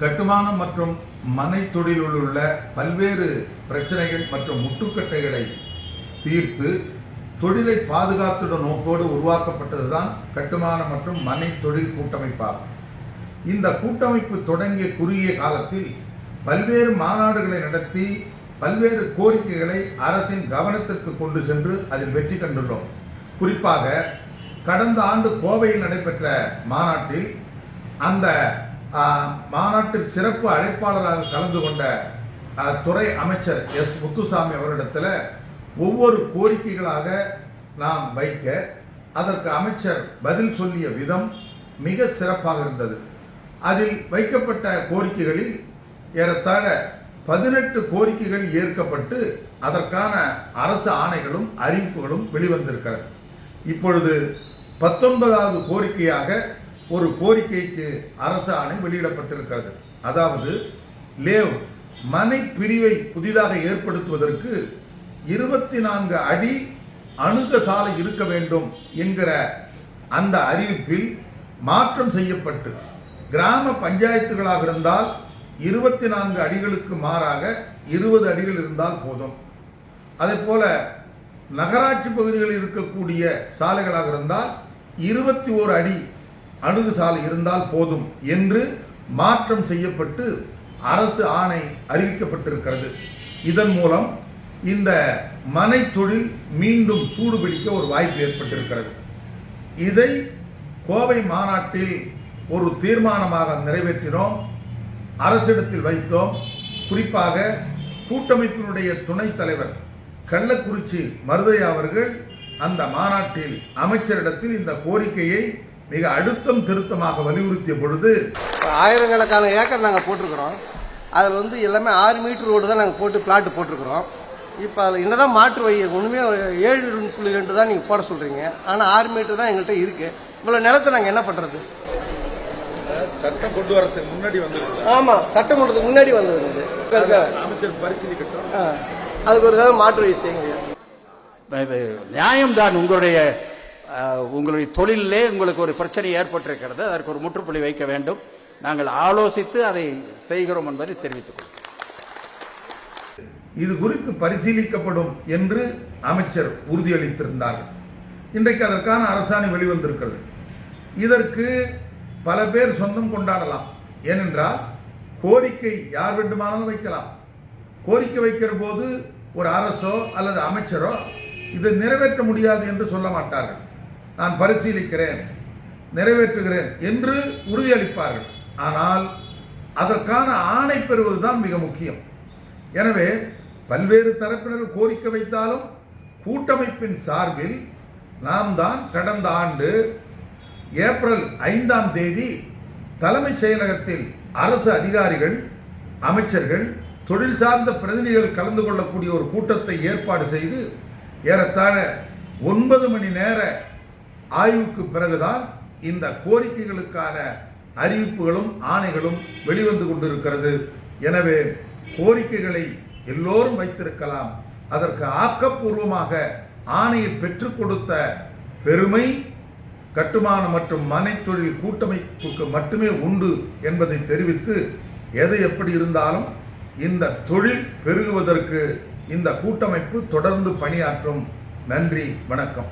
கட்டுமானம் மற்றும் மனை தொழிலில் உள்ள பல்வேறு பிரச்சனைகள் மற்றும் முட்டுக்கட்டைகளை தீர்த்து தொழிலை பாதுகாத்துட நோக்கோடு உருவாக்கப்பட்டதுதான் கட்டுமானம் மற்றும் மனை தொழில் கூட்டமைப்பாகும். இந்த கூட்டமைப்பு தொடங்கிய குறுகிய காலத்தில் பல்வேறு மாநாடுகளை நடத்தி பல்வேறு கோரிக்கைகளை அரசின் கவனத்திற்கு கொண்டு சென்று அதில் வெற்றி கண்டுள்ளோம். குறிப்பாக கடந்த ஆண்டு கோவையில் நடைபெற்ற மாநாட்டில் அந்த மாநாட்டில் சிறப்பு அழைப்பாளராக கலந்து கொண்ட துறை அமைச்சர் எஸ் முத்துசாமி அவரிடத்தில் ஒவ்வொரு கோரிக்கைகளாக நாம் வைக்க அதற்கு அமைச்சர் பதில் சொல்லிய விதம் மிக சிறப்பாக இருந்தது. அதில் வைக்கப்பட்ட கோரிக்கைகளில் ஏறத்தாழ 18 கோரிக்கைகள் ஏற்கப்பட்டு அதற்கான அரசு ஆணைகளும் அறிவிப்புகளும் வெளிவந்திருக்கிறது. இப்பொழுது 19வது கோரிக்கையாக ஒரு கோரிக்கைக்கு அரசு ஆணை வெளியிடப்பட்டிருக்கிறது. அதாவது லேவ் மனை பிரிவை புதிதாக ஏற்படுத்துவதற்கு 24 அடி அணுக சாலை இருக்க வேண்டும் என்கிற அந்த அறிவிப்பில் மாற்றம் செய்யப்பட்டு கிராம பஞ்சாயத்துகளாக இருந்தால் 24 அடிகளுக்கு மாறாக 20 அடிகள் இருந்தால் போதும். அதே போல நகராட்சி பகுதிகளில் இருக்கக்கூடிய சாலைகளாக இருந்தால் 21 அடி அணுகு சாலை இருந்தால் போதும் என்று மாற்றம் செய்யப்பட்டு அரசு ஆணை அறிவிக்கப்பட்டிருக்கிறது. இதன் மூலம் இந்த மனை தொழில் மீண்டும் சூடுபிடிக்க ஒரு வாய்ப்பு ஏற்பட்டிருக்கிறது. இதை கோவை மாநாட்டில் ஒரு தீர்மானமாக நிறைவேற்றினோம், அரசிடத்தில் வைத்தோம். குறிப்பாக கூட்டமைப்பினுடைய துணைத் தலைவர் கள்ளக்குறிச்சி மருதையா அவர்கள் அந்த மாநாட்டில் அமைச்சரிடத்தில் இந்த கோரிக்கையை மிக அழுத்தம் திருத்தமாக வலியுறுத்திய பொழுது ஆயிரக்கணக்கான ஏக்கர் நாங்கள் போட்டிருக்கிறோம். அதில் எல்லாமே 6 மீட்டர் ரோடு தான் நாங்கள் போட்டு பிளாட்டு போட்டிருக்கிறோம். இப்போ அதில் என்னதான் மாற்று வழி ஒன்றுமே 7.2 தான் நீங்கள் போட சொல்கிறீங்க. ஆனால் 6 மீட்டர் தான் எங்கள்கிட்ட இருக்குது. இவ்வளோ நிலத்தை நாங்கள் என்ன பண்ணுறது? சட்டம் கொண்டு வரதுக்கு முன்னாடி வந்து ஆமாம், சட்டம் கொண்டதுக்கு முன்னாடி வந்தது அமைச்சர் பரிசீலிக்கட்டும். அதுக்கு ஒரு ஏதாவது மாற்று வழி செய்யுங்க. இது நியாயம்தான். உங்களுடைய தொழிலே உங்களுக்கு ஒரு பிரச்சனை ஏற்பட்டிருக்கிறது, அதற்கு ஒரு முற்றுப்புள்ளி வைக்க வேண்டும். நாங்கள் ஆலோசித்து அதை செய்கிறோம் என்பதை தெரிவித்துக் கொள்கிறோம். இது குறித்து பரிசீலிக்கப்படும் என்று அமைச்சர் உறுதியளித்திருந்தார்கள். இன்றைக்கு அதற்கான அரசாணை வெளிவந்திருக்கிறது. இதற்கு பல பேர் சொந்தம் கொண்டாடலாம். ஏனென்றால் கோரிக்கை யார் வேண்டுமானாலும் வைக்கலாம். கோரிக்கை வைக்கிற போது ஒரு அரசோ அல்லது அமைச்சரோ இதை நிறைவேற்ற முடியாது என்று சொல்ல மாட்டார்கள். நான் பரிசீலிக்கிறேன், நிறைவேற்றுகிறேன் என்று உறுதியளிப்பார்கள். ஆனால் அதற்கான ஆணை பெறுவதுதான் மிக முக்கியம். எனவே பல்வேறு தரப்பினர் கோரிக்கை வைத்தாலும் கூட்டமைப்பின் சார்பில் நாம் தான் கடந்த ஆண்டு ஏப்ரல் 5ஆம் தேதி தலைமைச் செயலகத்தில் அரசு அதிகாரிகள், அமைச்சர்கள், தொழில் சார்ந்த பிரதிநிதிகள் கலந்து கொள்ளக்கூடிய ஒரு கூட்டத்தை ஏற்பாடு செய்து ஏறத்தாழ 9 மணி நேர ஆய்வுக்கு பிறகுதான் இந்த கோரிக்கைகளுக்கான அறிவிப்புகளும் ஆணைகளும் வெளிவந்து கொண்டிருக்கிறது. எனவே கோரிக்கைகளை எல்லோரும் வைத்திருக்கலாம். அதற்கு ஆக்கப்பூர்வமாக ஆணையை பெற்றுக் கொடுத்த பெருமை கட்டுமானம் மற்றும் மனை தொழில் கூட்டமைப்புக்கு மட்டுமே உண்டு என்பதை தெரிவித்து, எது எப்படி இருந்தாலும் இந்த தொழில் பெருகுவதற்கு இந்த கூட்டமைப்பு தொடர்ந்து பணியாற்றும். நன்றி, வணக்கம்.